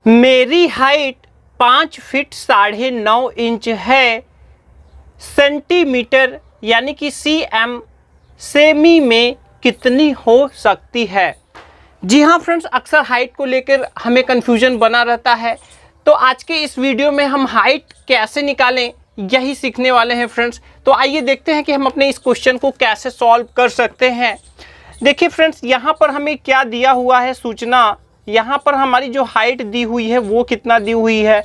मेरी height 5 feet 9.5 inch है। Centimetre यानी कि cm सेमी में कितनी हो सकती है? जी हाँ फ्रेंड्स, अक्सर हाइट को लेकर हमें कन्फ्यूजन बना रहता है। तो आज के इस वीडियो में हम हाइट कैसे निकालें यही सीखने वाले हैं फ्रेंड्स। तो आइए देखते हैं कि हम अपने इस क्वेश्चन को कैसे सॉल्व कर सकते हैं। देखिए फ्रेंड्स, यहाँ पर हमें क्या दिया हुआ है सूचना। यहाँ पर हमारी जो हाइट दी हुई है वो कितना दी हुई है?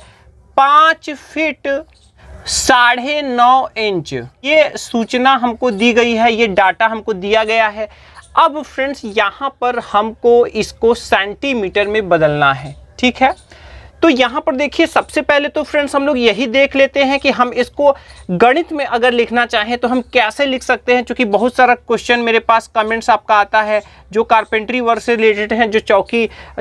5 फीट 9.5 इंच। ये सूचना हमको दी गई है, ये डाटा हमको दिया गया है। अब फ्रेंड्स यहाँ पर हमको इसको सेंटीमीटर में बदलना है, ठीक है। तो यहाँ पर देखिए, सबसे पहले तो फ्रेंड्स हम लोग यही देख लेते हैं कि हम इसको गणित में अगर लिखना चाहें तो हम कैसे लिख सकते हैं। क्योंकि बहुत सारा क्वेश्चन मेरे पास कमेंट्स आपका आता है जो कारपेंटरी वर्क से रिलेटेड हैं, जो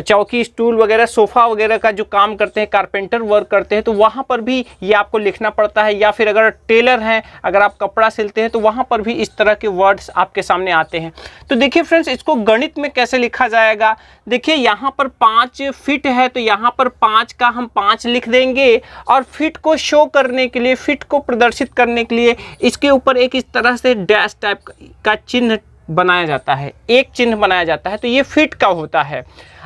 चौकी स्टूल वगैरह सोफ़ा वगैरह का जो काम करते हैं, कारपेंटर वर्क करते हैं, तो वहाँ पर भी ये आपको लिखना पड़ता है। या फिर अगर टेलर हैं, अगर आप कपड़ा सिलते हैं तो वहाँ पर भी इस तरह के वर्ड्स आपके सामने आते हैं। तो देखिए फ्रेंड्स, इसको गणित में कैसे लिखा जाएगा। देखिए यहाँ पर 5 फीट है तो यहाँ पर 5 का हम 5 लिख देंगे और फिट को शो करने के लिए, फिट को प्रदर्शित करने के लिए इसके ऊपर एक इस तरह से डैश टाइप का चिन्ह बनाया जाता है, एक चिन्ह बनाया जाता है। तो ये फिट का होता है।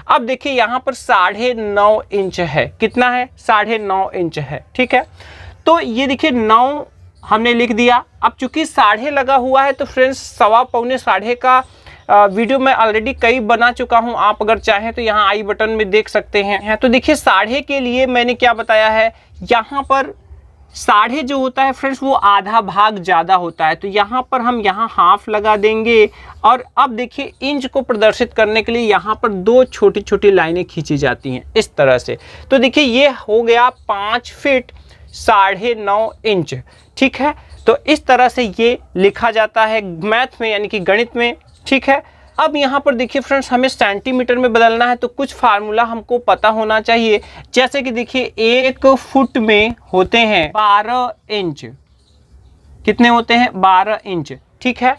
अब देखिए यहाँ पर 9.5 इंच है। कितना है? 9.5 इंच है, ठीक है। तो ये देखिए 9 हमने लिख दिया। अब चूंकि 1.5 लगा हुआ है तो फ्रेंड्स 1.25 पौने 1.5 का वीडियो मैं ऑलरेडी कई बना चुका हूं। आप अगर चाहें तो यहाँ आई बटन में देख सकते हैं। तो देखिए 1.5 के लिए मैंने क्या बताया है, यहाँ पर 1.5 जो होता है फ्रेंड्स वो आधा भाग ज़्यादा होता है। तो यहाँ पर हम यहाँ हाफ लगा देंगे। और अब देखिए इंच को प्रदर्शित करने के लिए यहाँ पर 2 छोटी छोटी लाइनें खींची जाती हैं इस तरह से। तो देखिए ये हो गया 5 फीट 9.5 इंच, ठीक है। तो इस तरह से ये लिखा जाता है मैथ में, यानी कि गणित में, ठीक है। अब यहाँ पर देखिए फ्रेंड्स, हमें सेंटीमीटर में बदलना है तो कुछ फार्मूला हमको पता होना चाहिए। जैसे कि देखिए 1 फुट में होते हैं 12 इंच। कितने होते हैं? 12 इंच, ठीक है।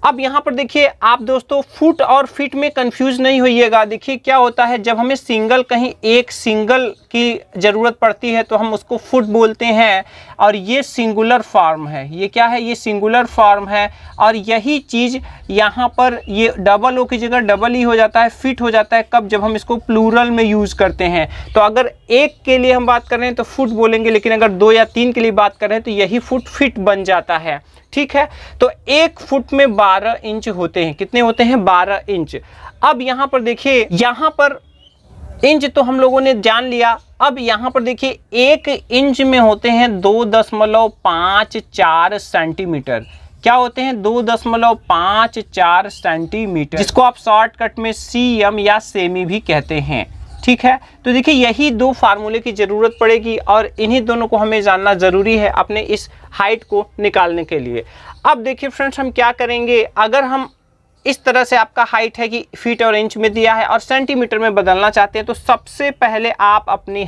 अब यहाँ पर देखिए आप दोस्तों फुट और फीट में कंफ्यूज नहीं होइएगा। देखिए क्या होता है, जब हमें सिंगल कहीं एक सिंगल की ज़रूरत पड़ती है तो हम उसको फुट बोलते हैं। और ये सिंगुलर फॉर्म है। ये क्या है? ये सिंगुलर फॉर्म है। और यही चीज़ यहाँ पर ये डबल ओ की जगह डबल ई हो जाता है, फिट हो जाता है। कब? जब हम इसको प्लूरल में यूज़ करते हैं। तो अगर एक के लिए हम बात कर रहे हैं तो फुट बोलेंगे, लेकिन अगर 2 या 3 के लिए बात कर रहे हैं तो यही फुट फिट बन जाता है, ठीक है। तो 1 फुट में 12 इंच होते हैं। कितने होते हैं? 12 इंच। अब यहाँ पर देखिए, यहाँ पर इंच तो हम लोगों ने जान लिया। अब यहाँ पर देखिए 1 इंच में होते हैं 2.54 सेंटीमीटर। क्या होते हैं? 2.54 सेंटीमीटर, जिसको आप शॉर्टकट में cm या सेमी भी कहते हैं, ठीक है। तो देखिए यही 2 फार्मूले की ज़रूरत पड़ेगी और इन्हीं दोनों को हमें जानना ज़रूरी है अपने इस हाइट को निकालने के लिए। अब देखिए फ्रेंड्स, हम क्या करेंगे, अगर हम इस तरह से आपका हाइट है कि फीट और इंच में दिया है और सेंटीमीटर में बदलना चाहते हैं तो सबसे पहले आपको अपनी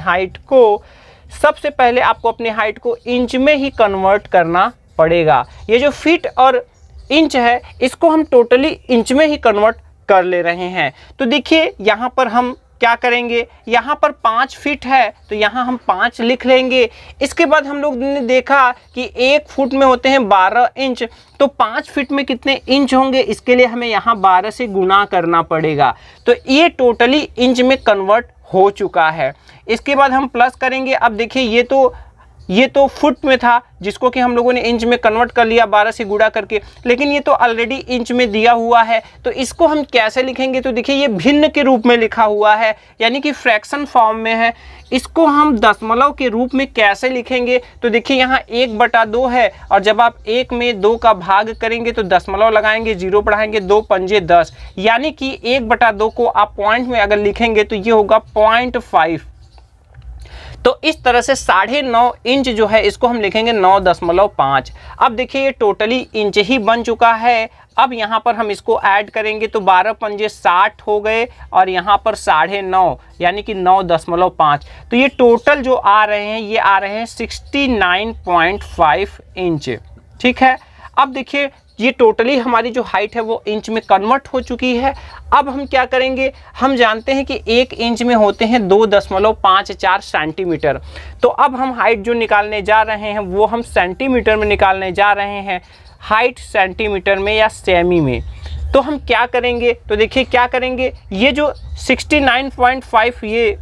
हाइट को इंच में ही कन्वर्ट करना पड़ेगा। ये जो फीट और इंच है इसको हम टोटली इंच में ही कन्वर्ट कर ले रहे हैं। तो देखिए यहाँ पर हम क्या करेंगे, यहाँ पर 5 फीट है तो यहाँ हम 5 लिख लेंगे। इसके बाद हम लोग ने देखा कि 1 फुट में होते हैं 12 इंच, तो 5 फीट में कितने इंच होंगे, इसके लिए हमें यहाँ 12 से गुना करना पड़ेगा। तो ये टोटली इंच में कन्वर्ट हो चुका है। इसके बाद हम प्लस करेंगे। अब देखिए ये तो फुट में था जिसको कि हम लोगों ने इंच में कन्वर्ट कर लिया 12 से गुणा करके, लेकिन ये तो ऑलरेडी इंच में दिया हुआ है। तो इसको हम कैसे लिखेंगे? तो देखिए ये भिन्न के रूप में लिखा हुआ है, यानी कि फ्रैक्शन फॉर्म में है। इसको हम दशमलव के रूप में कैसे लिखेंगे? तो देखिए यहाँ 1/2 है और जब आप 1 में 2 का भाग करेंगे तो दशमलव लगाएंगे, 0 बढ़ाएंगे, 2 पंजे 10, यानी कि 1/2 को आप पॉइंट में अगर लिखेंगे तो ये होगा 0.5। तो इस तरह से 9.5 इंच जो है इसको हम लिखेंगे 9.5। अब देखिए ये टोटली इंच ही बन चुका है। अब यहाँ पर हम इसको ऐड करेंगे तो 12 पंजे 60 हो गए और यहाँ पर 9.5 यानी कि 9.5। तो ये टोटल जो आ रहे हैं ये आ रहे हैं 69.5 इंच, ठीक है। अब देखिए ये टोटली हमारी जो हाइट है वो इंच में कन्वर्ट हो चुकी है। अब हम क्या करेंगे, हम जानते हैं कि 1 इंच में होते हैं 2.54 सेंटीमीटर। तो अब हम हाइट जो निकालने जा रहे हैं वो हम सेंटीमीटर में निकालने जा रहे हैं, हाइट सेंटीमीटर में या सेमी में। तो हम क्या करेंगे, तो देखिए क्या करेंगे, ये जो 69.5 ये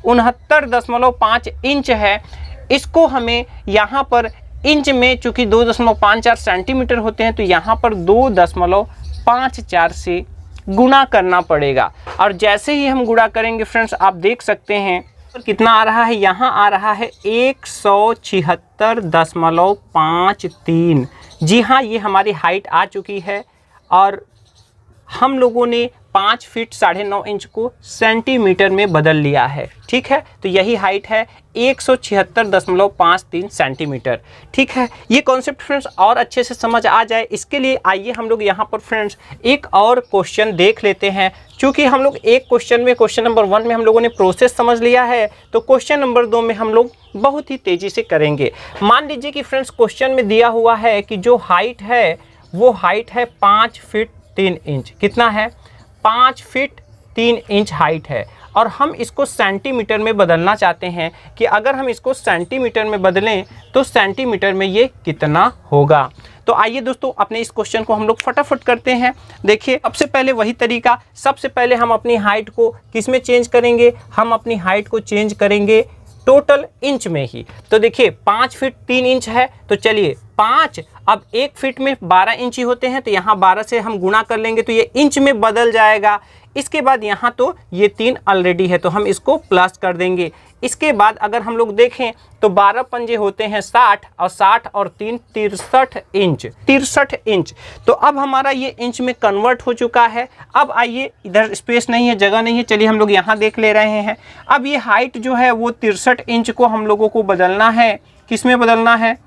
69.5 इंच है, इसको हमें यहाँ पर इंच में चूँकि 2.54 सेंटीमीटर होते हैं तो यहाँ पर 2.54 से गुणा करना पड़ेगा। और जैसे ही हम गुणा करेंगे फ्रेंड्स, आप देख सकते हैं कितना आ रहा है, यहाँ आ रहा है 176.53। जी हाँ, ये हमारी हाइट आ चुकी है और हम लोगों ने 5 फीट 9.5 इंच को सेंटीमीटर में बदल लिया है। ठीक है, तो यही हाइट है 176.53 सेंटीमीटर। ठीक है, ये कॉन्सेप्ट फ्रेंड्स और अच्छे से समझ आ जाए, इसके लिए आइए हम लोग यहाँ पर फ्रेंड्स एक और क्वेश्चन देख लेते हैं। क्योंकि हम लोग एक क्वेश्चन में, क्वेश्चन नंबर 1 में हम लोगों ने प्रोसेस समझ लिया है, तो क्वेश्चन नंबर 2 में हम लोग बहुत ही तेज़ी से करेंगे। मान लीजिए कि फ्रेंड्स क्वेश्चन में दिया हुआ है कि जो हाइट है वो हाइट है 5 फीट 3 इंच। कितना है, 5 फीट 3 इंच हाइट है और हम इसको सेंटीमीटर में बदलना चाहते हैं कि अगर हम इसको सेंटीमीटर में बदलें तो सेंटीमीटर में ये कितना होगा। तो आइए दोस्तों अपने इस क्वेश्चन को हम लोग फटाफट करते हैं। देखिए, सबसे पहले वही तरीका, सबसे पहले हम अपनी हाइट को किस में चेंज करेंगे, हम अपनी हाइट को चेंज करेंगे टोटल इंच में ही। तो देखिए 5 फीट 3 इंच है, तो चलिए 5, अब 1 फीट में 12 इंच ही होते हैं तो यहाँ 12 से हम गुणा कर लेंगे तो ये इंच में बदल जाएगा। इसके बाद यहाँ तो ये 3 ऑलरेडी है तो हम इसको प्लस कर देंगे। इसके बाद अगर हम लोग देखें तो 12 पंजे होते हैं 60 और 60 और 3 63 इंच, 63 इंच। तो अब हमारा ये इंच में कन्वर्ट हो चुका है। अब आइए, इधर स्पेस नहीं है, जगह नहीं है, चलिए हम लोग यहाँ देख ले रहे हैं। अब ये हाइट जो है वो 63 इंच को हम लोगों को बदलना है, किस में बदलना है,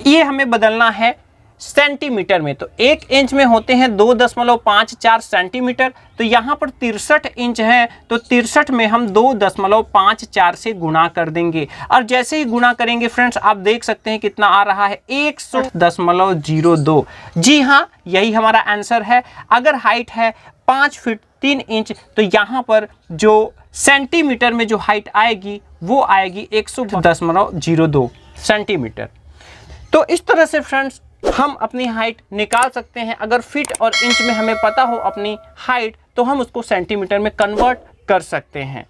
ये हमें बदलना है सेंटीमीटर में। तो 1 इंच में होते हैं 2.54 सेंटीमीटर, तो यहाँ पर 63 इंच है तो 63 में हम 2.54 से गुणा कर देंगे। और जैसे ही गुणा करेंगे फ्रेंड्स, आप देख सकते हैं कितना आ रहा है 100.02। जी हाँ, यही हमारा आंसर है। अगर हाइट है 5 फीट 3 इंच तो यहाँ पर जो सेंटीमीटर में जो हाइट आएगी वो आएगी 100.02 सेंटीमीटर। तो इस तरह से फ्रेंड्स हम अपनी हाइट निकाल सकते हैं। अगर फीट और इंच में हमें पता हो अपनी हाइट तो हम उसको सेंटीमीटर में कन्वर्ट कर सकते हैं।